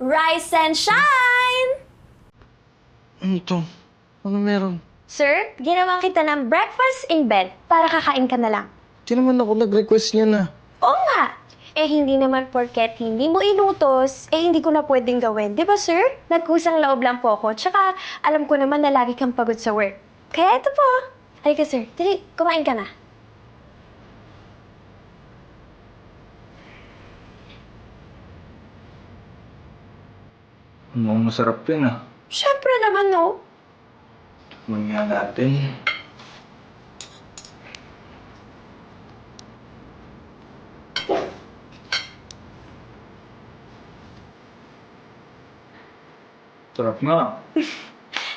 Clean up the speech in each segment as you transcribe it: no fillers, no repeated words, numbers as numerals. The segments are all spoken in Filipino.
Rise and shine! Ano to? Ano meron? Sir, ginawa kita ng breakfast in bed para kakain ka na lang. Di naman ako nag-request niya na. Oo nga! Eh, hindi naman porket hindi mo inutos, eh hindi ko na pwedeng gawin. Di ba, sir? Nagkusang loob lang po ako. Tsaka, alam ko naman na lagi kang pagod sa work. Kaya ito po. Halika, sir. Dali, kumain ka na. Mukhang masarap yun ah. Siyempre naman, no? Tikman nga natin. Sarap nga.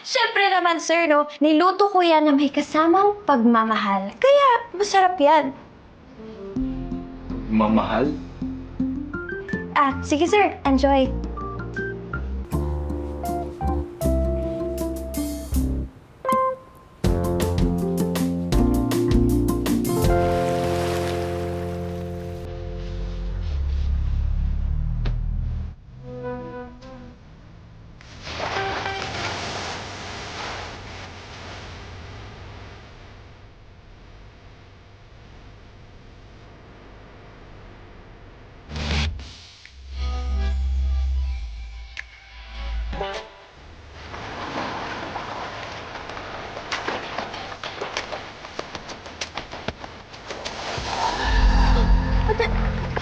Siyempre naman, sir, no? Niluto ko yan na may kasamang pagmamahal. Kaya, masarap yan. Mamahal? Ah, sige, sir. Enjoy.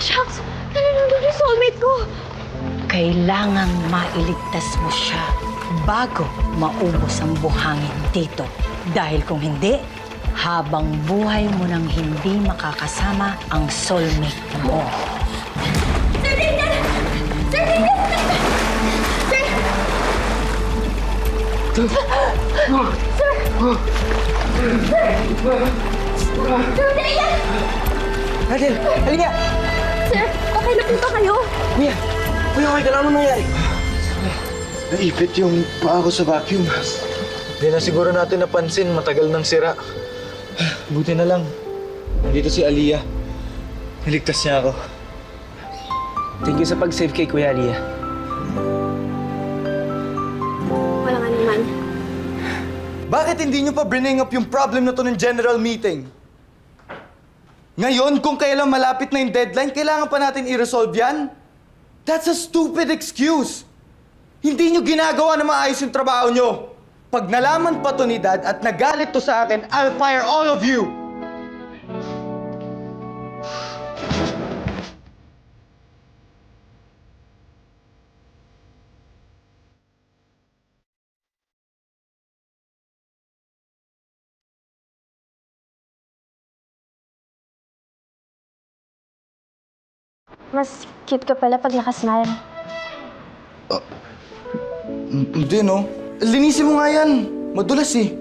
Shucks! Nandun yung soulmate ko! Kailangang mailigtas mo siya bago maubos ang buhangin dito. Dahil kung hindi, habang buhay mo nang hindi makakasama ang soulmate mo. Sir Daniel! Sir Daniel! Sir! Sir Daniel! Adel! Halika! Sir, okay na po ba kayo? Kuya! Kuya, okay ka lang. Ano nangyari? Naipit yung paa ko sa vacuum. Hindi na siguro natin napansin. Matagal nang sira. Buti na lang. Nandito si Aliyah. Niligtas niya ako. Thank you sa pag-save kay Kuya Aliyah. Walang anuman. Bakit hindi nyo pa bring up yung problem na to ng general meeting? Ngayon, kung kailan malapit na yung deadline, kailangan pa natin i-resolve yan? That's a stupid excuse! Hindi nyo ginagawa na maayos yung trabaho nyo! Pag nalaman pa to ni Dad at nagalit to sa akin, I'll fire all of you! Mas cute ka pala pag nakasmile. Hindi, no? Linisin mo nga yan. Madulas eh.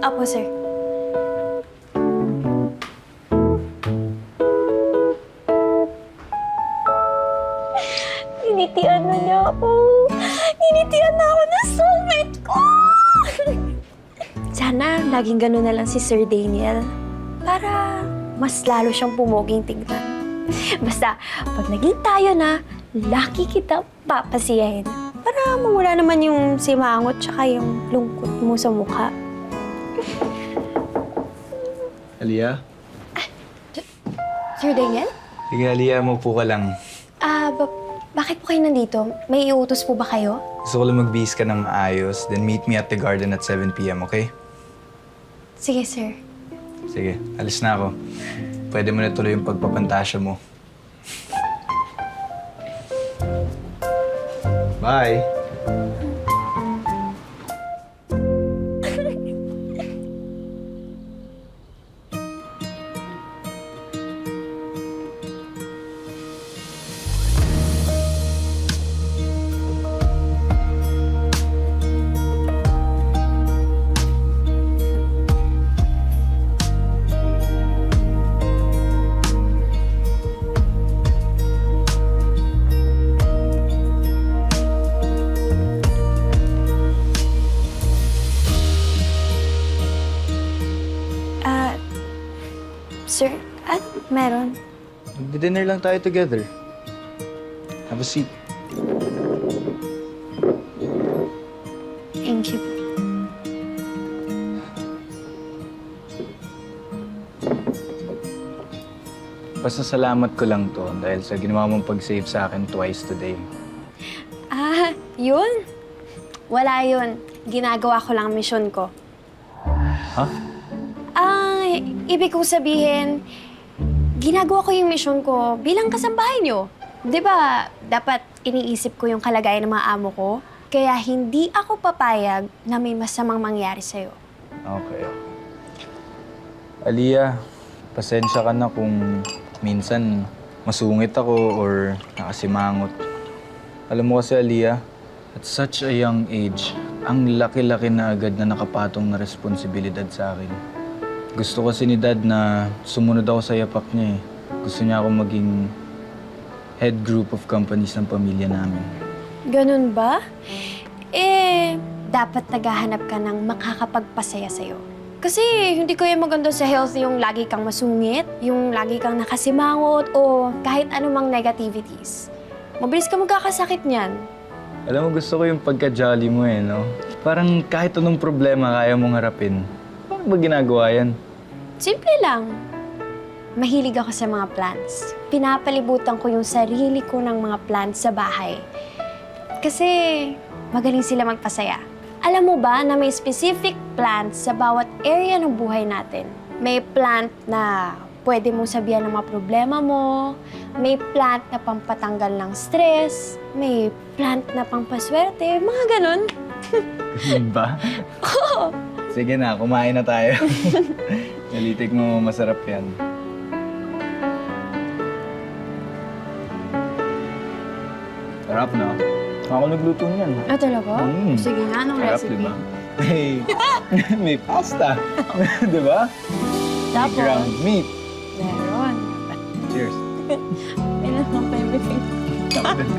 Opo, sir. Ninitian na niya ako. Ninitian na ako ng soulmate ko! Sana laging ganun na lang si Sir Daniel. Para mas lalo siyang pumoging tignan. Basta, pag naging tayo na, laki kita papasiyahin. Para mawala naman yung simangot tsaka yung lungkot mo sa mukha. Aliyah? Sir Daniel? Sige, Aliyah. Maupo ka lang. Bakit po kayo nandito? May iutos po ba kayo? Gusto ko lang magbihis ka ng maayos. Then meet me at the garden at 7 p.m., okay? Sige, sir. Sige, alis na ako. Pwede mo na tuloy yung pagpapantasya mo. Bye! Sir, meron? Mag-dinner lang tayo together. Have a seat. Thank you. Basta salamat ko lang to dahil sa ginawa mong pag-save sa akin twice today. Ah, yun? Wala yun. Ginagawa ko lang ang misyon ko. Ha? Ibig kong sabihin, ginagawa ko yung misyon ko bilang kasambahay nyo. Di ba, dapat iniisip ko yung kalagayan ng mga amo ko? Kaya hindi ako papayag na may masamang mangyari sa'yo. Okay. Aliyah, pasensya ka na kung minsan masungit ako or nakasimangot. Alam mo kasi, Aliyah, at such a young age, ang laki-laki na agad na nakapatong na responsibilidad sa akin. Gusto kasi ni Dad na sumunod ako sa yapak niya eh. Gusto niya ako maging head group of companies ng pamilya namin. Ganun ba? Dapat naghahanap ka ng makakapagpasaya sa'yo. Kasi hindi ko yung maganda sa health yung lagi kang masungit, yung lagi kang nakasimangot, o kahit anumang negativities. Mabilis ka magkakasakit niyan. Alam mo, gusto ko yung pagka-jolly mo eh, no? Parang kahit anong problema kaya mong harapin. Paano ba ginagawa yan? Simple lang. Mahilig ako sa mga plants. Pinapalibutan ko yung sarili ko ng mga plants sa bahay. Kasi magaling sila magpasaya. Alam mo ba na may specific plants sa bawat area ng buhay natin? May plant na pwede mong sabihan ng mga problema mo. May plant na pampatanggal ng stress. May plant na pampaswerte. Mga ganun. Ganun ba? Sige na, kumain na tayo. Nalitik mo, masarap yan. Sarap na. Ako nagluto niyan. Ah, talaga? Mm. Sige nga, anong Sarap, recipe? diba? May pasta. Diba? May Tapos? ground meat. Meron. Cheers. Pinanong pa yung bibig. Tapos